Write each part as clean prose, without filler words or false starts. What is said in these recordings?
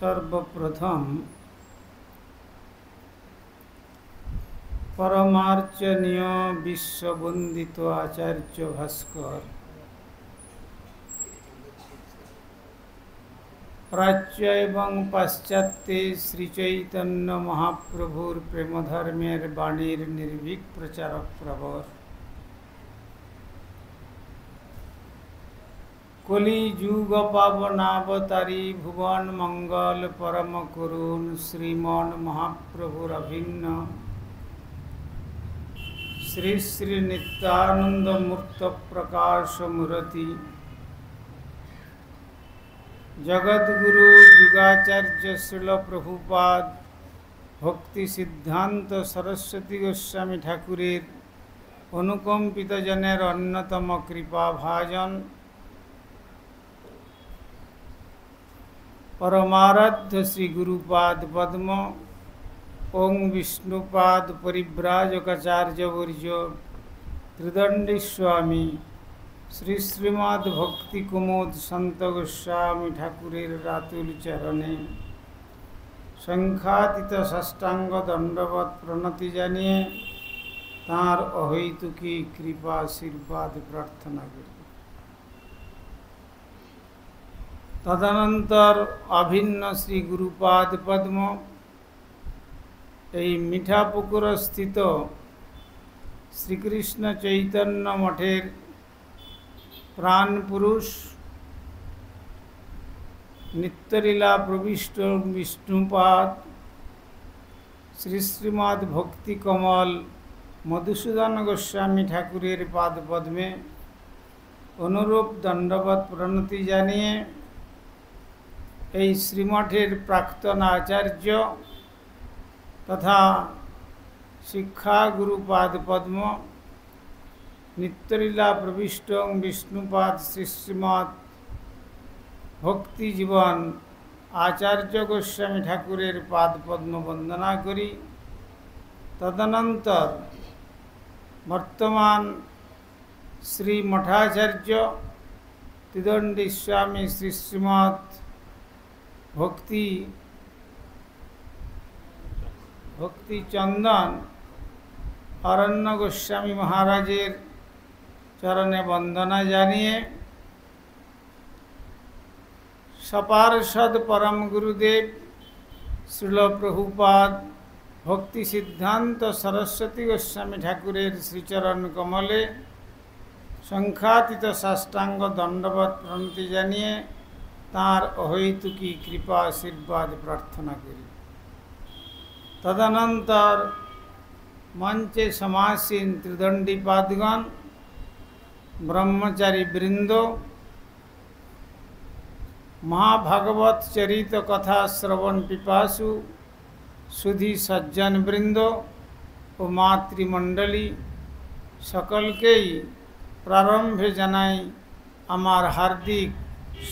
सर्वप्रथम परमार्चनीय विश्ववंदित आचार्य भास्कर प्राच्य एवं पाश्चात्य श्री चैतन्य महाप्रभुर प्रेमधर्मेर बाणीर निर्भीक प्रचारक प्रवर कलि युग पावनावतारी भुवन मंगल परम करुण श्रीमन महाप्रभुर अभिन्न श्री श्री नित्यानंद मूर्त प्रकाश मूर्ति जगद्गुरु युगाचार्य श्रील प्रभुपाद भक्ति सिद्धांत सरस्वती गोस्वामी ठाकुरेर अनुकंपित जनेर अन्यतम कृपा भाजन परमाराध्य श्री गुरुपाद पद्म ओं विष्णुपाद परिव्राजकाचार्य वर्य त्रिदंडी स्वामी श्री श्रीमद् भक्ति कुमुद संत गोस्वामी ठाकुरेर रातुल चरणे संख्यातीत षष्टांग दंडवत प्रणति जानिए तार अहैतुकी कृपा आशीर्वाद प्रार्थना करी। तदनंतर अभिन्न श्री गुरुपाद पद्म এই মিঠাপুকুর স্থিত শ্রীকৃষ্ণ চৈতন্য মঠের প্রাণ পুরুষ নিত্যলীলা প্রবিষ্ট বিষ্ণুপাদ শ্রী শ্রীমদ্ ভক্তি কমল মধুসূদন গোস্বামী ঠাকুরের পাদ পদ্মে অনুরূপ দণ্ডবত প্রণতি জানিয়ে এই শ্রীমঠের প্রাক্তন আচার্য तथा शिक्षा गुरुपाद पद्म नित्यलीला प्रविष्ट विष्णुपाद श्री श्रीमद् भक्ति जीवन आचार्य गोस्वामी ठाकुरेर पाद पद्म वंदना करी। तदनंतर वर्तमान श्री मठाचार्य त्रिदंडी स्वामी श्री श्रीमद् भक्ति चंदन अरण्य गोस्वामी महाराजेर चरणे वंदना जानिए सपार्षद परम गुरुदेव श्रील प्रभुपाद भक्ति सिद्धांत सरस्वती गोस्वामी ठाकुरेर श्रीचरण कमले संख्यातीत साष्टांग दंडवत प्रणति जानिए तार अहैतुकी कृपा आशीर्वाद प्रार्थना करी। तदनंतर मंचे समासीन त्रिदंडी पादगण ब्रह्मचारी वृंदो महाभागवत चरित कथा श्रवण पिपासु सुधी सज्जन वृंदो और मातृमंडली सकल के प्रारंभे जनाई आमार हार्दिक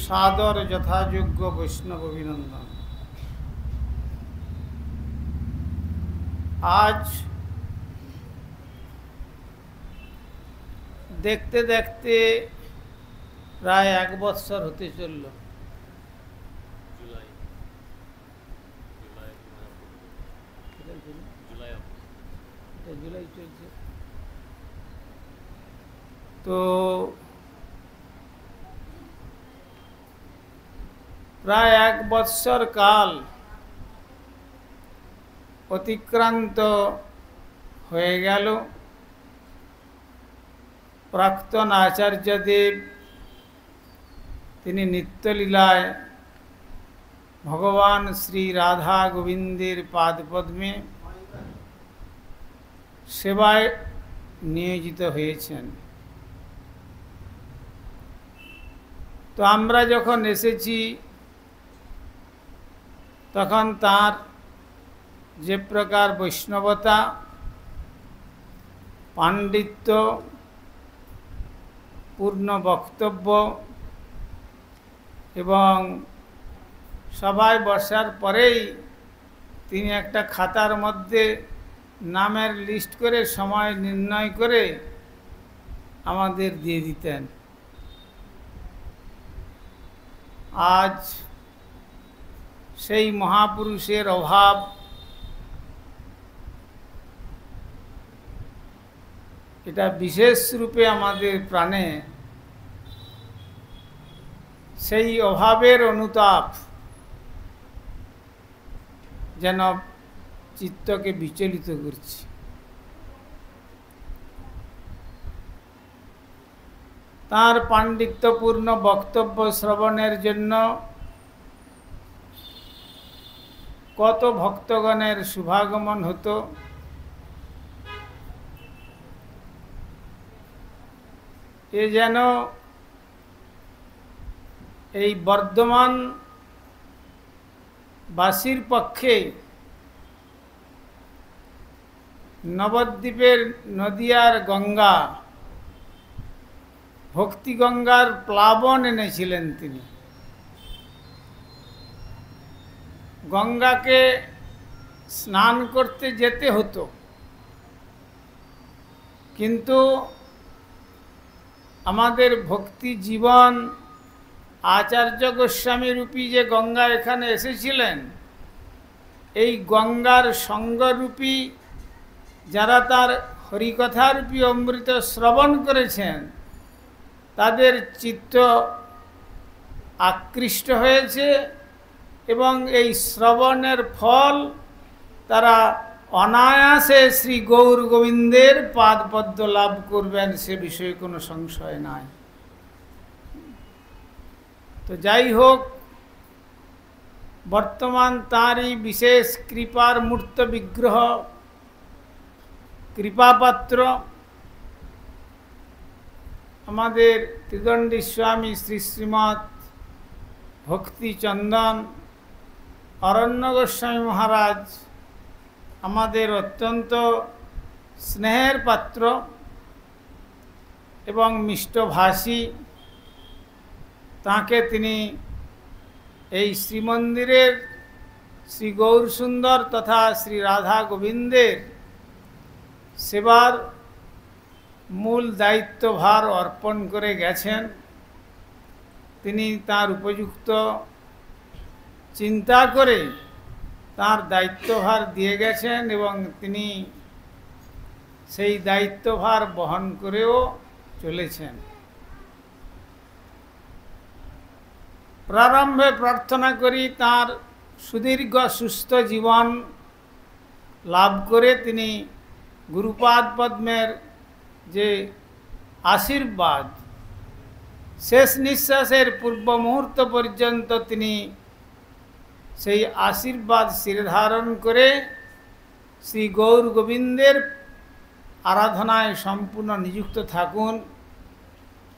सादर यथायोग्य वैष्णव अभिनंदन। आज देखते देखते प्राय एक बत्सर होते चलल जुलाई चलছে तो प्राय एक बत्सर काल अतिक्रांत हो गेल। प्राक्तन आचार्य देव तिनि नित्यलीलाय भगवान श्री राधा गोविंदेर पाद पद्मे सेवाय नियोजित हयेछेन। तो आमरा जखन एसेछि तखन तार जे प्रकार वैष्णवता पांडित्य पूर्ण बक्तव्य एवं सबाई बसार परेई तिनि एकटा खातार मध्य नामेर लिस्ट करे समय निर्णय करे आमादेर दिए दितेन। आज সেই মহাপুরুষের অভাব এটা বিশেষ রূপে আমাদের প্রাণে সেই অভাবের অনুতাপ যেন চিত্তকে বিচলিত করছে। তার পাণ্ডিত্যপূর্ণ বক্তব্য শ্রবণের জন্য কত ভক্তগণের শুভাগমন হতো। এ যেন এই বর্ধমান বাসীর পক্ষে নবদ্বীপের নদিয়ার গঙ্গা, ভক্তি গঙ্গার প্লাবন এনেছিলেন তিনি। গঙ্গাকে স্নান করতে যেতে হতো, কিন্তু আমাদের ভক্তি জীবন আচার্য গোস্বামী রূপী যে গঙ্গা এখানে এসেছিলেন, এই গঙ্গার সঙ্গরূপী যারা তার হরিকথারূপী অমৃত শ্রবণ করেছেন, তাদের চিত্ত আকৃষ্ট হয়েছে এবং এই শ্রবণের ফল তারা অনায়াসে শ্রী গৌর গোবিন্দের পাদপদ্ম লাভ করবেন, সে বিষয়ে কোনো সংশয় নাই। তো যাই হোক, বর্তমান তাঁরই বিশেষ কৃপার মূর্ত বিগ্রহ, কৃপাপাত্র আমাদের ত্রিদণ্ডী স্বামী শ্রী শ্রীমৎ ভক্তিচন্দন অরণ্য গোস্বামী মহারাজ আমাদের অত্যন্ত স্নেহের পাত্র এবং মিষ্টভাষী। তাঁকে তিনি এই শ্রীমন্দিরের শ্রী গৌর সুন্দর তথা শ্রী রাধা গোবিন্দের সেবার মূল দায়িত্বভার অর্পণ করে গেছেন। তিনি তার উপযুক্ত চিন্তা করে তার দায়িত্বভার দিয়ে গেছেন এবং তিনি সেই দায়িত্বভার বহন করেও চলেছেন। প্রারম্ভে প্রার্থনা করি তার সুদীর্ঘ সুস্থ জীবন লাভ করে তিনি গুরুপাদ পদ্মের যে আশীর্বাদ, শেষ নিঃশ্বাসের পূর্ব মুহূর্ত পর্যন্ত তিনি সেই আশীর্বাদ শিরে ধারণ করে শ্রী গৌর গোবিন্দের আরাধনায় সম্পূর্ণ নিযুক্ত থাকুন,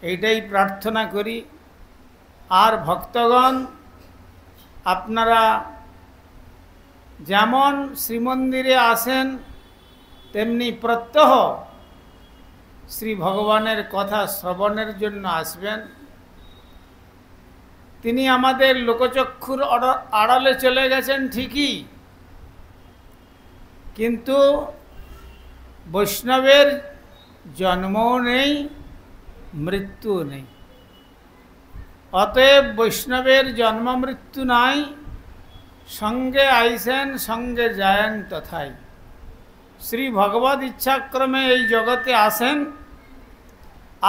এইটাই প্রার্থনা করি। আর ভক্তগণ, আপনারা যেমন শ্রীমন্দিরে আসেন তেমনি প্রত্যহ শ্রী ভগবানের কথা শ্রবণের জন্য আসবেন। তিনি আমাদের লোকচক্ষুর আড়ালে চলে গেছেন ঠিকই, কিন্তু বৈষ্ণবের জন্মও নেই, মৃত্যুও নেই। অতএব বৈষ্ণবের জন্ম মৃত্যু নাই, সঙ্গে আইসেন সঙ্গে যায়েন তথাই। শ্রী ভগবদ ইচ্ছাক্রমে এই জগতে আসেন,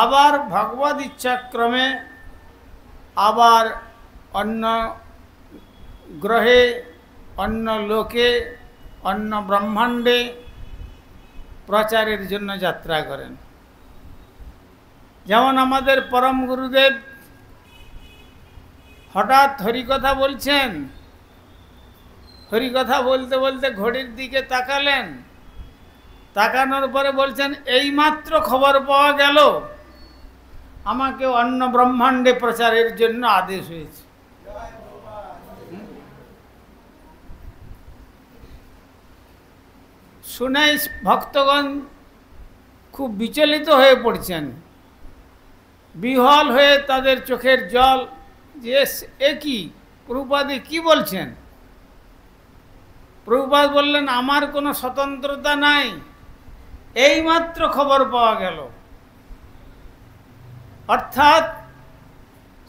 আবার ভগবদ ইচ্ছাক্রমে আবার অন্য গ্রহে, অন্য লোকে, অন্য ব্রহ্মাণ্ডে প্রচারের জন্য যাত্রা করেন। যেমন আমাদের পরম গুরুদেব হঠাৎ হরিকথা বলছেন, হরিকথা বলতে বলতে ঘড়ির দিকে তাকালেন, তাকানোর পরে বলছেন, এইমাত্র খবর পাওয়া গেল আমাকে অন্য ব্রহ্মাণ্ডে প্রচারের জন্য আদেশ হয়েছে। শুনে ভক্তগণ খুব বিচলিত হয়ে পড়ছেন, বিহ্বল হয়ে তাদের চোখের জল, যে এ কি, প্রভুপাদে কি বলছেন? প্রভুপাদ বললেন, আমার কোনো স্বতন্ত্রতা নাই, এইমাত্র খবর পাওয়া গেল। অর্থাৎ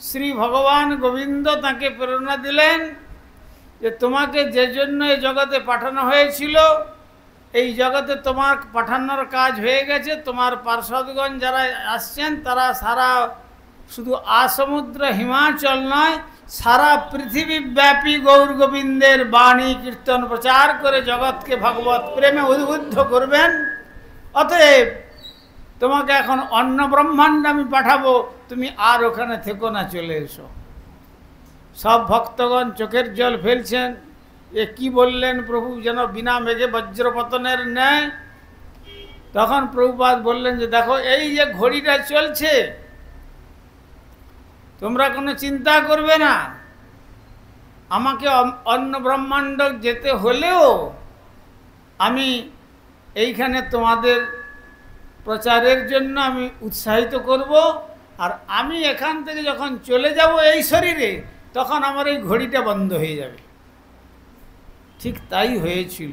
শ্রী ভগবান গোবিন্দ তাকে প্রেরণা দিলেন যে তোমাকে যে জন্য এই জগতে পাঠানো হয়েছিল, এই জগতে তোমার পাঠানোর কাজ হয়ে গেছে। তোমার পার্শ্বদগণ যারা আসছেন তারা সারা শুধু আসমুদ্র হিমাচল নয়, সারা পৃথিবীব্যাপী গৌর গোবিন্দের বাণী কীর্তন প্রচার করে জগৎকে ভগবত প্রেমে উদ্বুদ্ধ করবেন। অতএব তোমাকে এখন অন্য ব্রহ্মাণ্ড আমি পাঠাবো, তুমি আর ওখানে থেকো না, চলে এসো। সব ভক্তগণ চোখের জল ফেলছেন, এ কি বললেন প্রভু, যেন বিনা মেঘে বজ্রপতনের ন্যায়। তখন প্রভুপাদ বললেন যে দেখো, এই যে ঘড়িটা চলছে, তোমরা কোনো চিন্তা করবে না। আমাকে অন্য ব্রহ্মাণ্ড যেতে হলেও আমি এইখানে তোমাদের প্রচারের জন্য আমি উৎসাহিত করব। আর আমি এখান থেকে যখন চলে যাব এই শরীরে, তখন আমার এই ঘড়িটা বন্ধ হয়ে যাবে। ঠিক তাই হয়েছিল।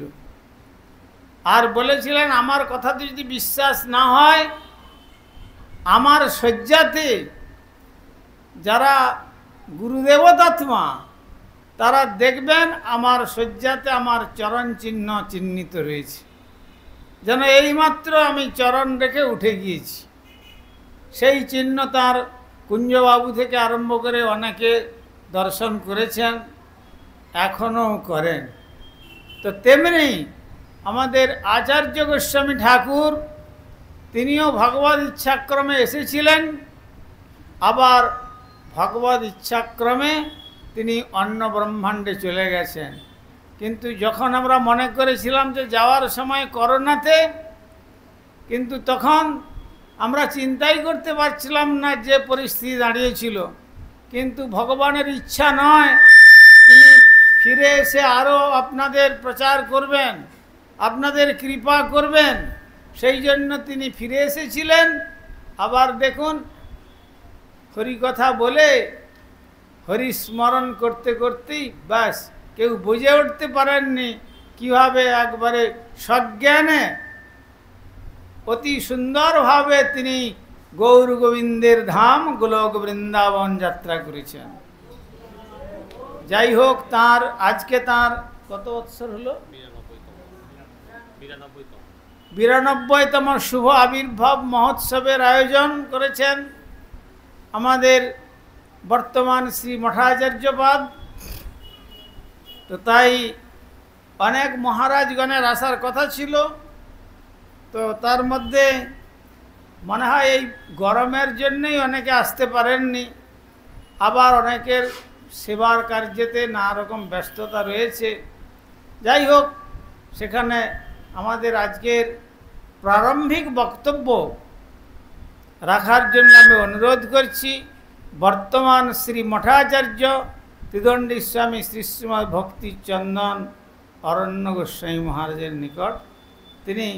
আর বলেছিলেন, আমার কথাতে যদি বিশ্বাস না হয়, আমার শয্যাতে যারা গুরুদেবতাত্মা তারা দেখবেন আমার শয্যাতে আমার চরণ চিহ্ন চিহ্নিত রয়েছে, যেন এইমাত্র আমি চরণ রেখে উঠে গিয়েছি। সেই চিহ্ন তার কুঞ্জবাবু থেকে আরম্ভ করে অনেকে দর্শন করেছেন, এখনও করেন। তো তেমনি আমাদের আচার্য গোস্বামী ঠাকুর, তিনিও ভগবত ইচ্ছাক্রমে এসেছিলেন, আবার ভগবত ইচ্ছাক্রমে তিনি অন্য ব্রহ্মাণ্ডে চলে গেছেন। কিন্তু যখন আমরা মনে করেছিলাম যে যাওয়ার সময় করোনাতে, কিন্তু তখন আমরা চিন্তাই করতে পারছিলাম না যে পরিস্থিতি দাঁড়িয়েছিল। কিন্তু ভগবানের ইচ্ছা নয়, তিনি ফিরে এসে আরও আপনাদের প্রচার করবেন, আপনাদের কৃপা করবেন, সেই জন্য তিনি ফিরে এসেছিলেন। আবার দেখুন, হরিকথা বলে হরিস্মরণ করতে করতেই ব্যাস কেউ বুঝে উঠতে পারেননি কিভাবে একবারে সজ্ঞানে অতি সুন্দরভাবে তিনি গৌর গোবিন্দের ধাম গোলক বৃন্দাবন যাত্রা করেছেন। যাই হোক, তার আজকে তার কত বৎসর হলো? 92তম শুভ আবির্ভাব মহোৎসবের আয়োজন করেছেন আমাদের বর্তমান শ্রী মঠাচার্যপাদ। তো তাই অনেক মহারাজগণের আসার কথা ছিল, তো তার মধ্যে মনে হয় এই গরমের জন্যই অনেকে আসতে পারেননি। আবার অনেকের সেবার কার্যেতে নানা রকম ব্যস্ততা রয়েছে। যাই হোক, সেখানে আমাদের আজকের প্রারম্ভিক বক্তব্য রাখার জন্য আমি অনুরোধ করছি বর্তমান শ্রী মঠাচার্য ত্রিদণ্ডী স্বামী শ্রী শ্রীমৎ ভক্তি চন্দন অরণ্য গোস্বামী মহারাজের নিকট তিনি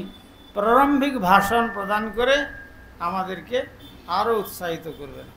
প্রারম্ভিক ভাষণ প্রদান করে আমাদেরকে আরও উৎসাহিত করবেন।